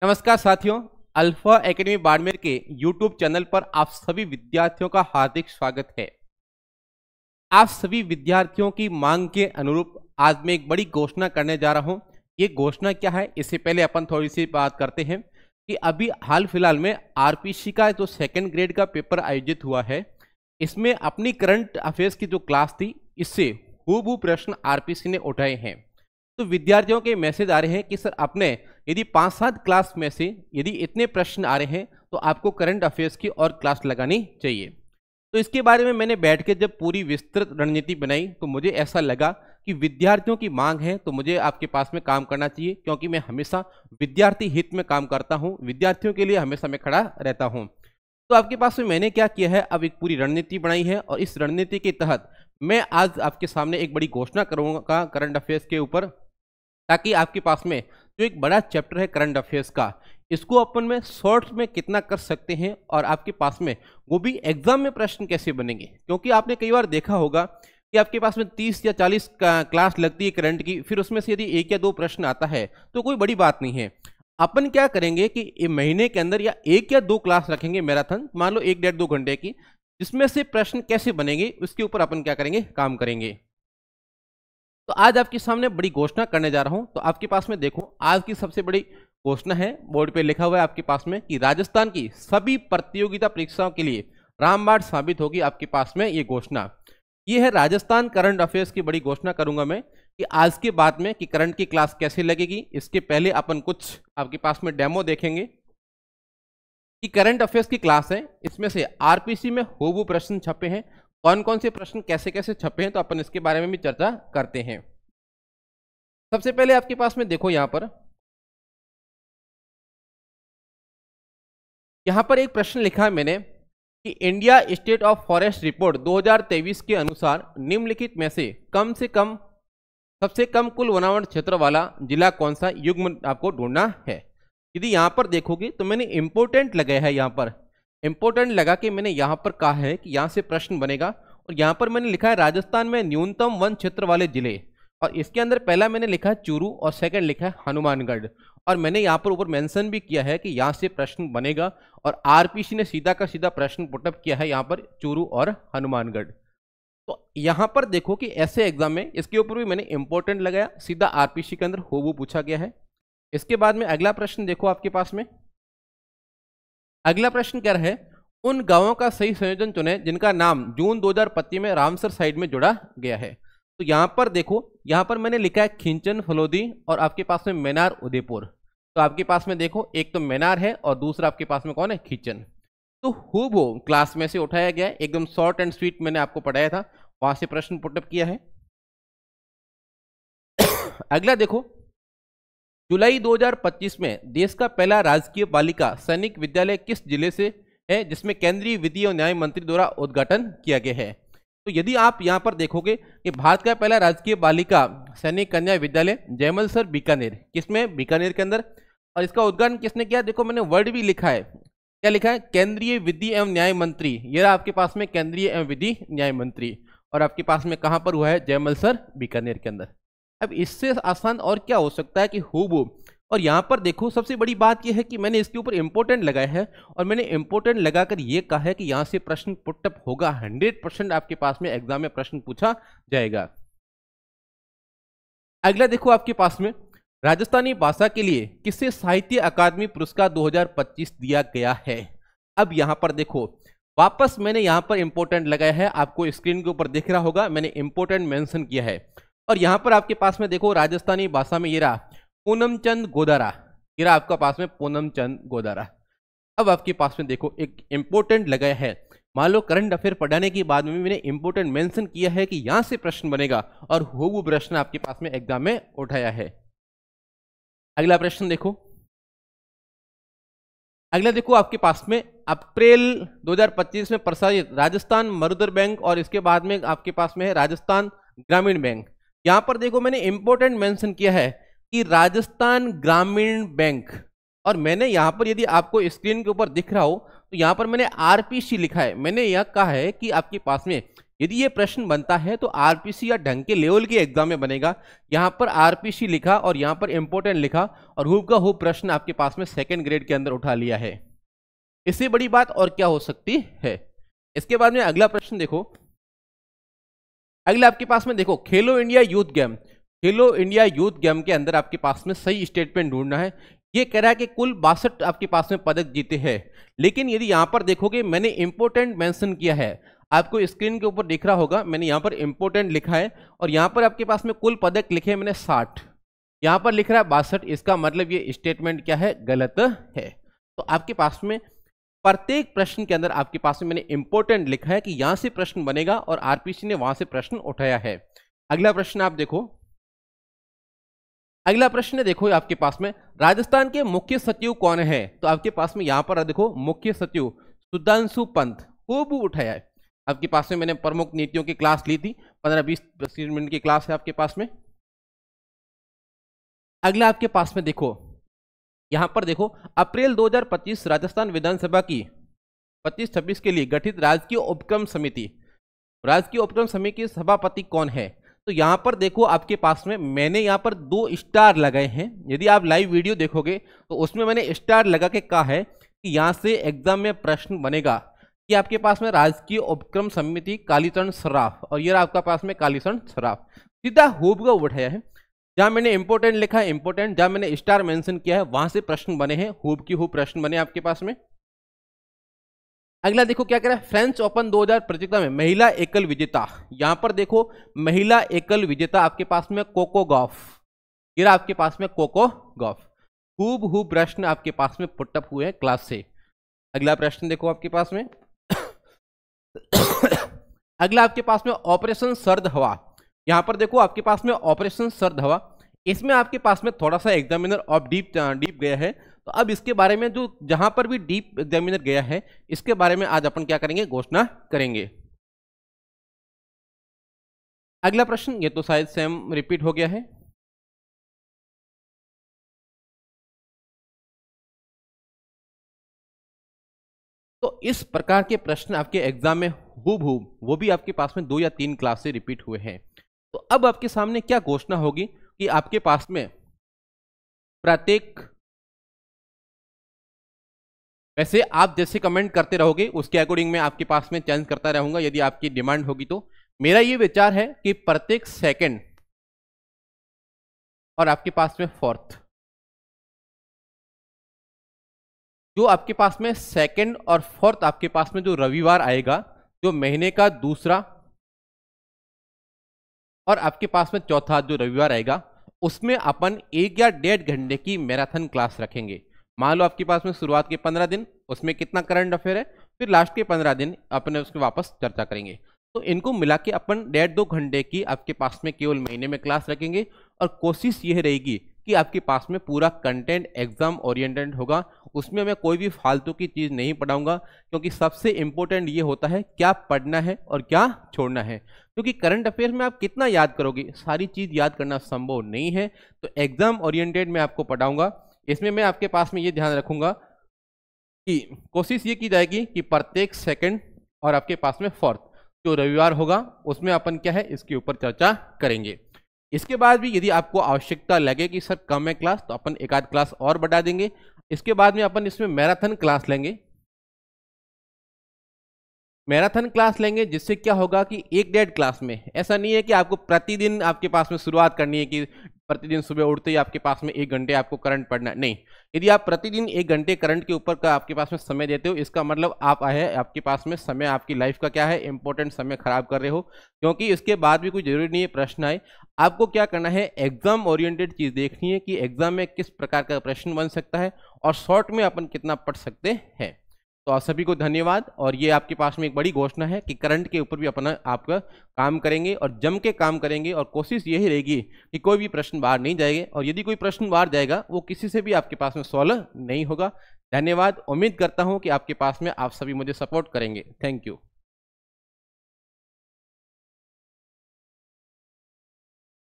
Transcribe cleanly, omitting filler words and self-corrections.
नमस्कार साथियों, alpha academy Barmer के यूट्यूब चैनल पर आप सभी विद्यार्थियों का हार्दिक स्वागत है। आप सभी विद्यार्थियों की मांग के अनुरूप आज मैं एक बड़ी घोषणा करने जा रहा हूं। ये घोषणा क्या है, इससे पहले अपन थोड़ी सी बात करते हैं कि अभी हाल फिलहाल में आरपीसी का जो सेकंड ग्रेड का पेपर आयोजित हुआ है, इसमें अपनी करंट अफेयर्स की जो क्लास थी, इससे हूबहू प्रश्न आरपीसी ने उठाए हैं। तो विद्यार्थियों के मैसेज आ रहे हैं कि सर अपने यदि 5-7 क्लास में से यदि इतने प्रश्न आ रहे हैं तो आपको करंट अफेयर्स की और क्लास लगानी चाहिए। तो इसके बारे में मैंने बैठ के जब पूरी विस्तृत रणनीति बनाई तो मुझे ऐसा लगा कि विद्यार्थियों की मांग है तो मुझे आपके पास में काम करना चाहिए, क्योंकि मैं हमेशा विद्यार्थी हित में काम करता हूँ, विद्यार्थियों के लिए हमेशा मैं खड़ा रहता हूँ। तो आपके पास में मैंने क्या किया है, अब एक पूरी रणनीति बनाई है और इस रणनीति के तहत मैं आज आपके सामने एक बड़ी घोषणा करूंगा करंट अफेयर्स के ऊपर, ताकि आपके पास में जो एक बड़ा चैप्टर है करंट अफेयर्स का, इसको अपन में शॉर्ट्स में कितना कर सकते हैं और आपके पास में वो भी एग्जाम में प्रश्न कैसे बनेंगे। क्योंकि आपने कई बार देखा होगा कि आपके पास में 30 या 40 क्लास लगती है करंट की, फिर उसमें से यदि 1 या 2 प्रश्न आता है तो कोई बड़ी बात नहीं है। अपन क्या करेंगे कि महीने के अंदर या 1 या 2 क्लास रखेंगे मैराथन, मान लो 1-1.5-2 घंटे की, जिसमें से प्रश्न कैसे बनेंगे उसके ऊपर अपन क्या करेंगे, काम करेंगे। तो आज आपके सामने बड़ी घोषणा करने जा रहा हूं। तो आपके पास में देखो, आज की सबसे बड़ी घोषणा है, बोर्ड पे लिखा हुआ है आपके पास में कि राजस्थान की सभी प्रतियोगिता परीक्षाओं के लिए रामबाण साबित होगी। आपके पास में ये घोषणा, ये है राजस्थान करंट अफेयर्स की बड़ी घोषणा करूंगा मैं कि आज के बाद में कि करंट की क्लास कैसे लगेगी। इसके पहले अपन कुछ आपके पास में डेमो देखेंगे कि करंट अफेयर्स की क्लास है, इसमें से आरपीसी में हूबहू प्रश्न छपे हैं, कौन कौन से प्रश्न कैसे कैसे छपे हैं, तो अपन इसके बारे में भी चर्चा करते हैं। सबसे पहले आपके पास में देखो, यहां पर एक प्रश्न लिखा है मैंने कि India state of forest report 2023 के अनुसार निम्नलिखित में से कम सबसे कम कुल वनावरण क्षेत्र वाला जिला कौन सा, युग्म आपको ढूंढना है। यदि यहां पर देखोगे तो मैंने इंपोर्टेंट लगाया है, यहां पर इंपोर्टेंट लगा के मैंने यहां पर कहा है कि यहां से प्रश्न बनेगा, और यहां पर मैंने लिखा है राजस्थान में न्यूनतम वन क्षेत्र वाले जिले, और इसके अंदर पहला मैंने लिखा है चूरू और सेकंड लिखा है हनुमानगढ़, और मैंने यहां पर ऊपर मेंशन भी किया है कि यहां से प्रश्न बनेगा, और आरपीसी ने सीधा का सीधा प्रश्न पुटअप किया है यहां पर चूरू और हनुमानगढ़। तो यहां पर देखो कि ऐसे एग्जाम में इसके ऊपर भी मैंने इंपोर्टेंट लगाया, सीधा आरपीसी के अंदर हूबहू पूछा गया है। इसके बाद में अगला प्रश्न देखो, आपके पास में अगला प्रश्न क्या है, उन गांवों का सही संयोजन चुने जिनका नाम जून 2025 में रामसर साइड में जोड़ा गया है। तो यहां पर देखो, यहां पर मैंने लिखा है खिंचन फलोदी और आपके पास में मैनार उदयपुर। तो आपके पास में देखो, एक तो मैनार है और दूसरा आपके पास में कौन है, खिंचन। तो हूबहू क्लास में से उठाया गया है, एकदम शॉर्ट एंड स्वीट मैंने आपको पढ़ाया था, वहां से प्रश्न पुटअप किया है। अगला देखो, जुलाई 2025 में देश का पहला राजकीय बालिका सैनिक विद्यालय किस जिले से है, जिसमें केंद्रीय विधि और न्याय मंत्री द्वारा उद्घाटन किया गया है। तो यदि आप यहां पर देखोगे कि भारत का पहला राजकीय बालिका सैनिक कन्या विद्यालय जयमल सर बीकानेर, किसमें, बीकानेर के अंदर, और इसका उद्घाटन किसने किया, देखो मैंने वर्ड भी लिखा है, क्या लिखा है, केंद्रीय विधि एवं न्याय मंत्री। ये रहा आपके पास में केंद्रीय एवं विधि न्याय मंत्री, और आपके पास में कहां पर हुआ है, जयमल सर बीकानेर के अंदर। अब इससे आसान और क्या हो सकता है कि हूबहू, और यहां पर देखो सबसे बड़ी बात यह है कि मैंने इसके ऊपर इंपोर्टेंट लगाया है, और मैंने इंपोर्टेंट लगाकर यह कहा है कि यहां से प्रश्न पुटअप होगा, 100% आपके पास में एग्जाम में प्रश्न पूछा जाएगा। अगला देखो, आपके पास में राजस्थानी भाषा के लिए किसे साहित्य अकादमी पुरस्कार 2025 दिया गया है। अब यहां पर देखो, वापस मैंने यहां पर इंपोर्टेंट लगाया है, आपको स्क्रीन के ऊपर दिख रहा होगा, मैंने इंपोर्टेंट मेंशन किया है, और यहां पर आपके पास में देखो राजस्थानी भाषा में ये रहा पूनम चंद गोदारा, ये रहा आपका पास में पूनम चंद गोदारा। अब आपके पास में देखो एक इंपोर्टेंट लगाया है, मान लो करंट अफेयर पढ़ाने के बाद में मैंने इंपोर्टेंट मेंशन किया है कि यहां से प्रश्न बनेगा, और हूबहू प्रश्न आपके पास में एग्जाम में उठाया है। अगला प्रश्न देखो, अगला देखो आपके पास में अप्रैल 2025 में प्रसारित राजस्थान मरुधर बैंक, और इसके बाद में आपके पास में है राजस्थान ग्रामीण बैंक। यहां पर देखो मैंने इंपोर्टेंट मेंशन किया है कि राजस्थान ग्रामीण बैंक, और मैंने यहां पर यदि आपको स्क्रीन के ऊपर दिख रहा हो तो यहां पर मैंने आरपीसी लिखा है, मैंने यह कहा है कि आपके पास में यदि ये प्रश्न बनता है तो आरपीसी या ढंग के लेवल के एग्जाम में बनेगा। यहां पर आरपीसी लिखा और यहां पर इंपोर्टेंट लिखा और हूब का हूब प्रश्न आपके पास में सेकंड ग्रेड के अंदर उठा लिया है। इससे बड़ी बात और क्या हो सकती है। इसके बाद में अगला प्रश्न देखो, अगला आपके पास में देखो खेलो इंडिया यूथ गेम। खेलो इंडिया यूथ गेम के अंदर आपके पास में सही स्टेटमेंट ढूंढना है। ये कह रहा है कि कुल 62 आपके पास में पदक जीते हैं, लेकिन यदि यहां पर देखोगे मैंने इंपोर्टेंट मेंशन किया है, आपको स्क्रीन के ऊपर दिख रहा होगा, मैंने यहां पर इंपोर्टेंट लिखा है और यहां पर आपके पास में कुल पदक लिखे हैं मैंने 60, यहां पर लिख रहा है 62। इसका मतलब ये स्टेटमेंट क्या है, गलत है। तो आपके पास में प्रत्येक प्रश्न के अंदर आपके पास में मैंने इंपोर्टेंट लिखा है कि यहां से प्रश्न बनेगा और आरपीसी ने वहां से प्रश्न उठाया है। अगला प्रश्न आप देखो, अगला प्रश्न देखो आपके पास में राजस्थान के मुख्य सचिव कौन है। तो आपके पास में यहां पर देखो मुख्य सचिव सुधांशु पंत खूब उठाया है। आपके पास में मैंने प्रमुख नीतियों की क्लास ली थी, 15-20 मिनट की क्लास है आपके पास में। अगला आपके पास में देखो, यहां पर देखो अप्रैल 2025 राजस्थान विधानसभा की 25-26 के लिए गठित राजकीय उपक्रम समिति, राजकीय उपक्रम समिति के सभापति कौन है। तो यहां पर देखो आपके पास में मैंने यहां पर 2 स्टार लगाए हैं। यदि आप लाइव वीडियो देखोगे तो उसमें मैंने स्टार लगा के कहा है कि यहां से एग्जाम में प्रश्न बनेगा कि आपके पास में राजकीय उपक्रम समिति कालीचरण सराफ, और ये आपका पास में कालीचरण सराफ सीधा हूब का उठाया है। जहां मैंने इंपोर्टेंट लिखा है इंपोर्टेंट, जहां मैंने स्टार मेंशन किया है वहां से प्रश्न बने हैं, हूब की हूब प्रश्न बने आपके पास में। अगला देखो क्या कह रहा है, फ्रेंच ओपन 2000 प्रतियोगिता में महिला एकल विजेता। यहां पर देखो महिला एकल विजेता आपके पास में कोको गॉफ, ये आपके पास में कोको गॉफ, खूब हूब प्रश्न आपके पास में पुटअप हुए हैं क्लास से। अगला प्रश्न देखो आपके पास में अगला आपके पास में ऑपरेशन सर्द हवा। यहां पर देखो आपके पास में ऑपरेशन सर्द हवा, इसमें आपके पास में थोड़ा सा एग्जामिनर ऑफ डीप गया है। तो अब इसके बारे में जो जहां पर भी डीप एग्जामिनर गया है इसके बारे में आज अपन क्या करेंगे, घोषणा करेंगे। अगला प्रश्न, ये तो शायद सेम रिपीट हो गया है। तो इस प्रकार के प्रश्न आपके एग्जाम में हूबहूब, वो भी आपके पास में 2 या 3 क्लास से रिपीट हुए हैं। तो अब आपके सामने क्या घोषणा होगी कि आपके पास में प्रत्येक, वैसे आप जैसे कमेंट करते रहोगे उसके अकॉर्डिंग मैं आपके पास में चेंज करता रहूंगा यदि आपकी डिमांड होगी। तो मेरा ये विचार है कि प्रत्येक सेकंड और आपके पास में फोर्थ, जो आपके पास में सेकंड और फोर्थ आपके पास में जो रविवार आएगा, जो महीने का दूसरा और आपके पास में चौथा जो रविवार आएगा, उसमें अपन 1 या 1.5 घंटे की मैराथन क्लास रखेंगे। मान लो आपके पास में शुरुआत के 15 दिन उसमें कितना करंट अफेयर है, फिर लास्ट के 15 दिन अपने उसके वापस चर्चा करेंगे। तो इनको मिला के अपन 1.5-2 घंटे की आपके पास में केवल महीने में क्लास रखेंगे और कोशिश यह रहेगी कि आपके पास में पूरा कंटेंट एग्जाम ओरिएंटेड होगा। उसमें मैं कोई भी फालतू की चीज़ नहीं पढ़ाऊंगा, क्योंकि सबसे इंपॉर्टेंट ये होता है क्या पढ़ना है और क्या छोड़ना है। क्योंकि करंट अफेयर में आप कितना याद करोगे, सारी चीज़ याद करना संभव नहीं है। तो एग्जाम ओरिएंटेड में आपको पढ़ाऊंगा। इसमें मैं आपके पास में ये ध्यान रखूंगा कि कोशिश ये की जाएगी कि प्रत्येक सेकंड और आपके पास में फोर्थ जो रविवार होगा उसमें अपन क्या है इसके ऊपर चर्चा करेंगे। इसके बाद भी यदि आपको आवश्यकता लगे कि सर कम है क्लास, तो अपन 1 आध क्लास और बढ़ा देंगे। इसके बाद में अपन इसमें मैराथन क्लास लेंगे, मैराथन क्लास लेंगे, जिससे क्या होगा कि 1-1.5 क्लास में, ऐसा नहीं है कि आपको प्रतिदिन आपके पास में शुरुआत करनी है कि प्रतिदिन सुबह उठते ही आपके पास में 1 घंटे आपको करंट पढ़ना है। नहीं, यदि आप प्रतिदिन 1 घंटे करंट के ऊपर का आपके पास में समय देते हो, इसका मतलब आप आए आपके पास में समय, आपकी लाइफ का क्या है इंपॉर्टेंट समय खराब कर रहे हो। क्योंकि इसके बाद भी कोई जरूरी नहीं है प्रश्न आए, आपको क्या करना है एग्जाम ओरिएंटेड चीज देखनी है कि एग्जाम में किस प्रकार का प्रश्न बन सकता है और शॉर्ट में अपन कितना पढ़ सकते हैं। तो आप सभी को धन्यवाद। और ये आपके पास में एक बड़ी घोषणा है कि करंट के ऊपर भी अपना आपका काम करेंगे और जम के काम करेंगे, और कोशिश यही रहेगी कि कोई भी प्रश्न बाहर नहीं जाएगा, और यदि कोई प्रश्न बाहर जाएगा वो किसी से भी आपके पास में सॉल्व नहीं होगा। धन्यवाद। उम्मीद करता हूं कि आपके पास में आप सभी मुझे सपोर्ट करेंगे। Thank you.